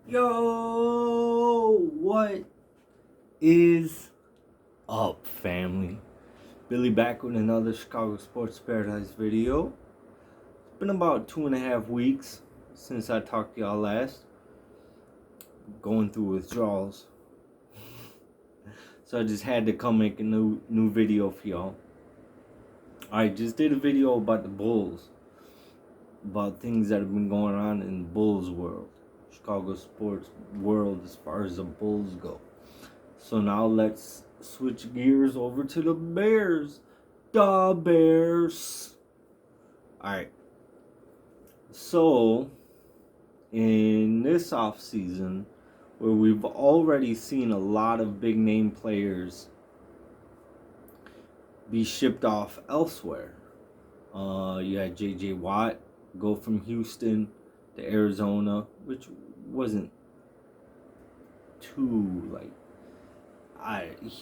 Yo, what is up, family? Billy back with another Chicago Sports Paradise video. It's been about 2.5 weeks since I talked to y'all last. Going through withdrawals. So I just had to come make a new video for y'all. I just did a video about the Bulls. About things that have been going on in the Bulls world. Chicago sports world as far as the Bulls go. So now let's switch gears over to the Bears. The Bears. Alright. So, in this offseason, where we've already seen a lot of big name players be shipped off elsewhere. You had J.J. Watt go from Houston to Arizona, which wasn't too,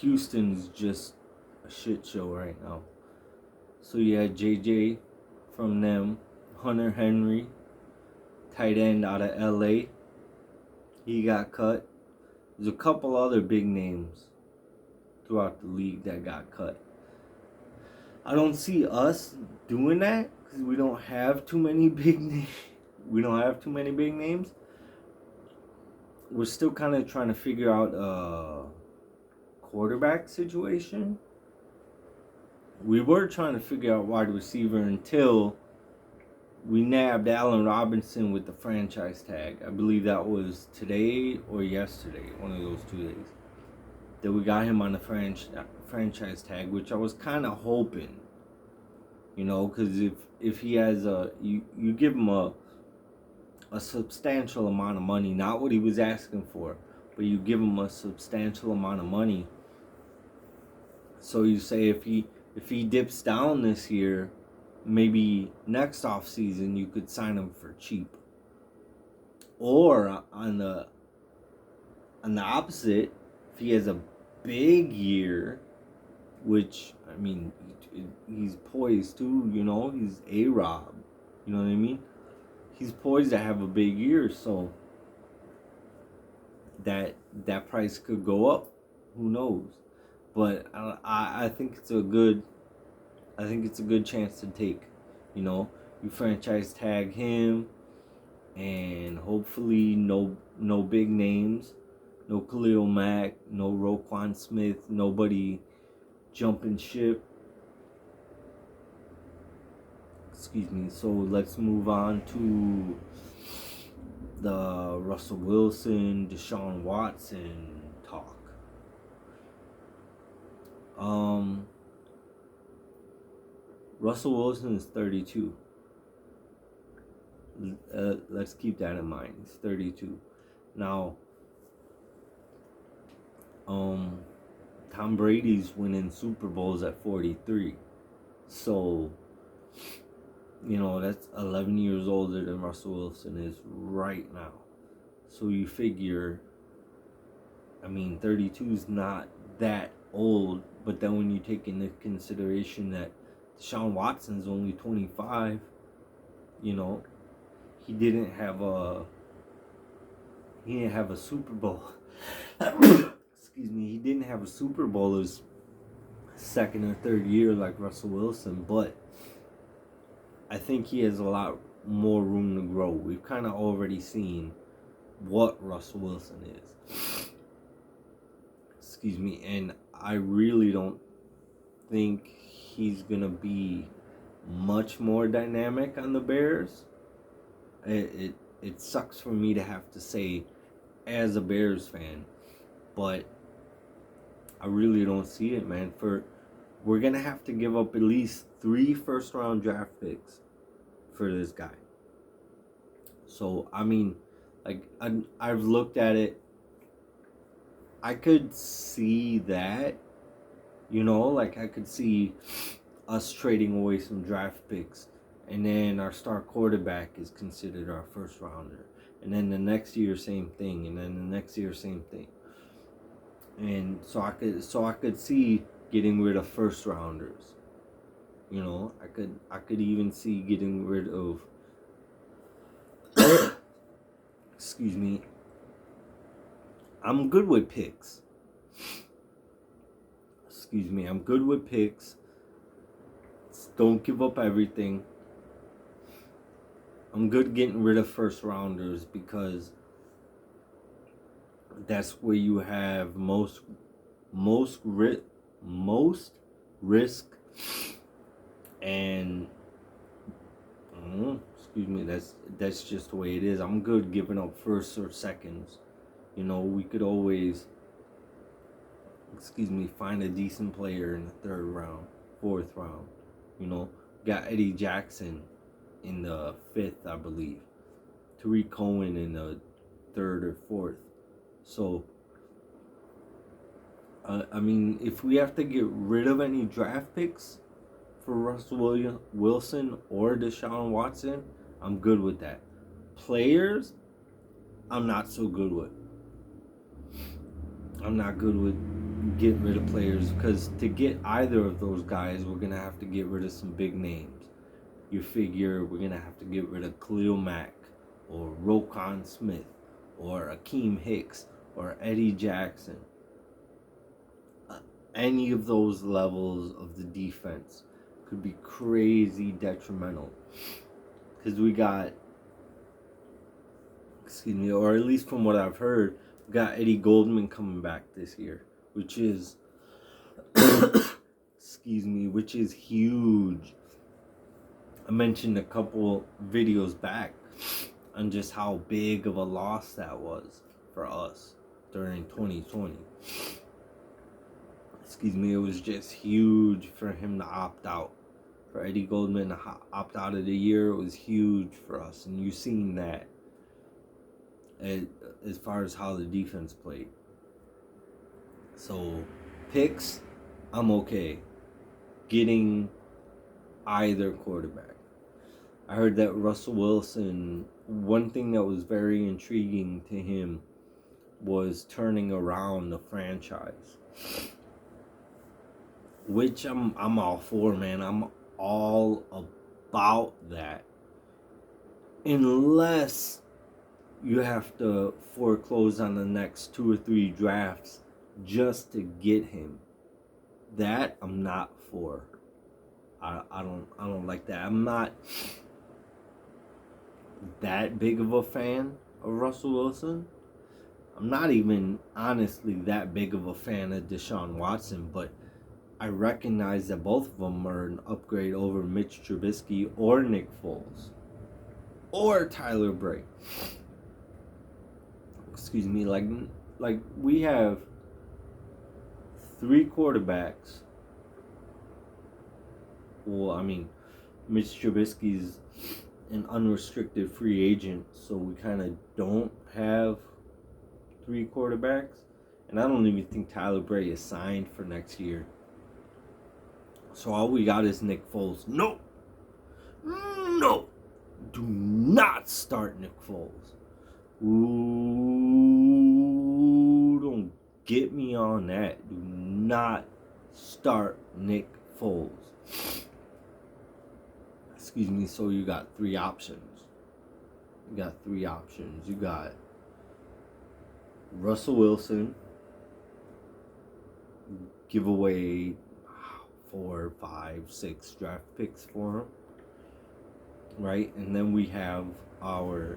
Houston's just a shit show right now. So you had JJ from them, Hunter Henry, tight end out of LA. He got cut. There's a couple other big names throughout the league that got cut. I don't see us doing that because we don't have too many big names. We're still kind of trying to figure out a quarterback situation. We were trying to figure out wide receiver until we nabbed Allen Robinson with the franchise tag. I believe that was today or yesterday, one of those 2 days, that we got him on the franchise tag, which I was kind of hoping, because if he has you give him a substantial amount of money, not what he was asking for, but you give him a substantial amount of money. So you say if he dips down this year, maybe next off season you could sign him for cheap. Or on the opposite, if he has a big year, which I mean he's poised to, he's A-Rob, you know what I mean? He's poised to have a big year, so that price could go up. Who knows? But I think it's a good chance to take. You franchise tag him, and hopefully no big names, no Khalil Mack, no Roquan Smith, nobody jumping ship. Excuse me. So let's move on to the Russell Wilson, Deshaun Watson talk. Russell Wilson is 32. Let's keep that in mind. He's 32. Now, Tom Brady's winning Super Bowls at 43. So, that's 11 years older than Russell Wilson is right now. So you figure, 32 is not that old, but then when you take into consideration that Deshaun Watson's only 25, he didn't have a Super Bowl. Excuse me, he didn't have a Super Bowl his second or third year like Russell Wilson, but I think he has a lot more room to grow. We've kind of already seen what Russell Wilson is. Excuse me, and I really don't think he's gonna be much more dynamic on the Bears. It sucks for me to have to say as a Bears fan, but I really don't see it, man. We're gonna have to give up at least 3 first-round draft picks for this guy. So I've looked at it. I could see that, I could see us trading away some draft picks, and then our star quarterback is considered our first rounder, and then the next year same thing, and then the next year same thing. And so I could see getting rid of first rounders. I could even see getting rid of excuse me, I'm good with picks. Excuse me, I'm good with picks. Don't give up everything. I'm good getting rid of first rounders because that's where you have most risk, and excuse me, that's just the way it is. I'm good giving up firsts or seconds. You know, we could always, excuse me, find a decent player in the third round, fourth round. You know, got Eddie Jackson in the fifth, I believe. Tariq Cohen in the third or fourth. So, I mean, if we have to get rid of any draft picks for Russell Wilson or Deshaun Watson, I'm good with that. Players, I'm not so good with. I'm not good with getting rid of players because to get either of those guys, we're going to have to get rid of some big names. You figure we're going to have to get rid of Khalil Mack or Roquan Smith or Akeem Hicks or Eddie Jackson. Any of those levels of the defense could be crazy detrimental. Because we got, excuse me, or at least from what I've heard, we got Eddie Goldman coming back this year, which is, excuse me, which is huge. I mentioned a couple videos back on just how big of a loss that was for us during 2020. Excuse me, it was just huge for him to opt out. For Eddie Goldman to opt out of the year, it was huge for us. And you've seen that as far as how the defense played. So, picks, I'm okay. Getting either quarterback. I heard that Russell Wilson, one thing that was very intriguing to him was turning around the franchise. Which I'm all for, man. I'm all about that. Unless you have to foreclose on the next 2 or 3 drafts just to get him. That I'm not for. I don't like that. I'm not that big of a fan of Russell Wilson. I'm not even honestly that big of a fan of Deshaun Watson, but I recognize that both of them are an upgrade over Mitch Trubisky or Nick Foles or Tyler Bray. Excuse me, like we have 3 quarterbacks. Well, I mean, Mitch Trubisky's an unrestricted free agent, so we kind of don't have 3 quarterbacks. And I don't even think Tyler Bray is signed for next year. So all we got is Nick Foles. No! Do not start Nick Foles. Ooh, don't get me on that. Do not start Nick Foles. Excuse me, so you got 3 options. You got Russell Wilson. Give away 4, 5, 6 draft picks for him, right? And then we have our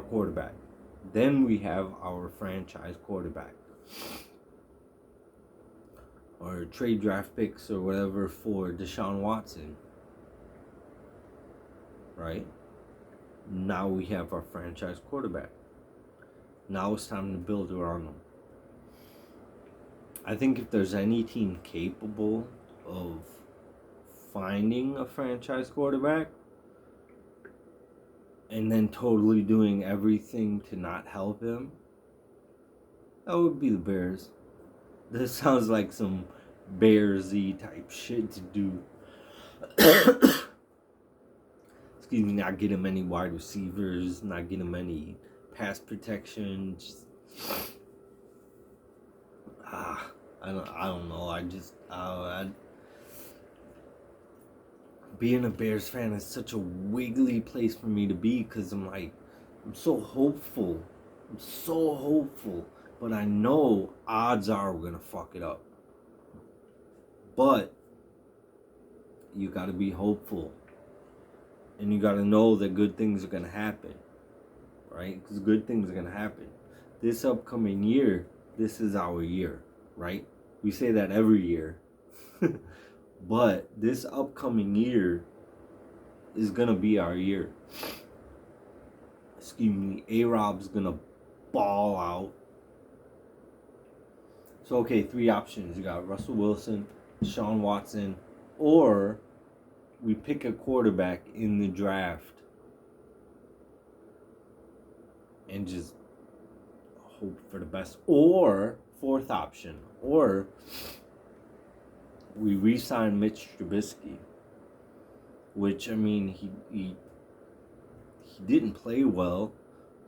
quarterback. Then we have our franchise quarterback, or trade draft picks or whatever for Deshaun Watson, right? Now we have our franchise quarterback. Now it's time to build around him. I think if there's any team capable of finding a franchise quarterback and then totally doing everything to not help him, that would be the Bears. This sounds like some Bears-y type shit to do. Excuse me, not get him any wide receivers, not get him any pass protection. Just, I don't know. Being a Bears fan is such a wiggly place for me to be because I'm like, I'm so hopeful. I'm so hopeful. But I know odds are we're going to fuck it up. But you got to be hopeful. And you got to know that good things are going to happen. Right? Because good things are going to happen. This upcoming year, this is our year. Right? We say that every year. But this upcoming year is going to be our year. Excuse me. A-Rob's going to ball out. So, okay, 3 options. You got Russell Wilson, Deshaun Watson, or we pick a quarterback in the draft and just hope for the best. Or, 4th option, or we re-sign Mitch Trubisky, which, I mean, he didn't play well,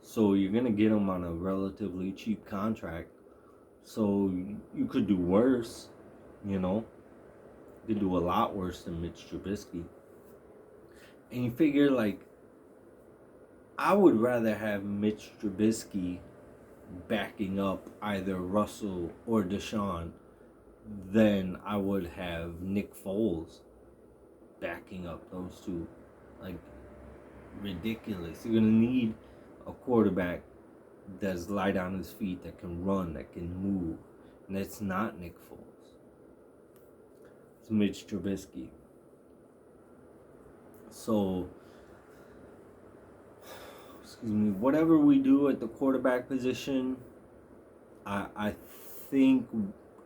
so you're going to get him on a relatively cheap contract. So you could do worse, you know. You could do a lot worse than Mitch Trubisky. And you figure, like, I would rather have Mitch Trubisky backing up either Russell or Deshaun than I would have Nick Foles backing up those two. Like, ridiculous. You're going to need a quarterback that's light on his feet, that can run, that can move. And that's not Nick Foles. It's Mitch Trubisky. So, excuse me, whatever we do at the quarterback position, I think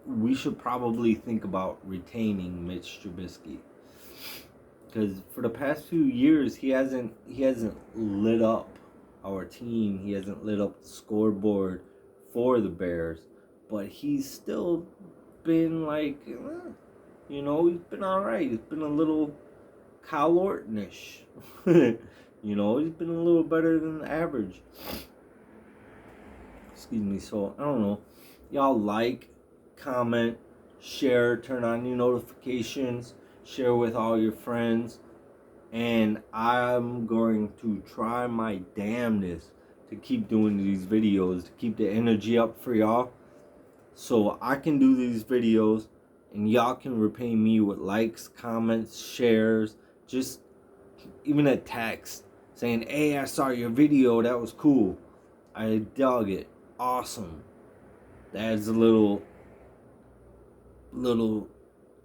we should probably think about retaining Mitch Trubisky. Because for the past few years, he hasn't lit up our team. He hasn't lit up the scoreboard for the Bears. But he's still been like, you know, he's been all right. He's been a little Kyle Orton-ish. You know, he's been a little better than the average. Excuse me. So, I don't know. Y'all like, comment, share, turn on your notifications, share with all your friends. And I'm going to try my damnedest to keep doing these videos, to keep the energy up for y'all, so I can do these videos and y'all can repay me with likes, comments, shares, just even a text saying, hey, I saw your video, that was cool, I dug it, awesome. That adds a little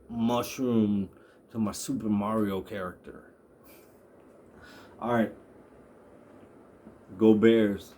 mushroom to my Super Mario character. Alright, go Bears.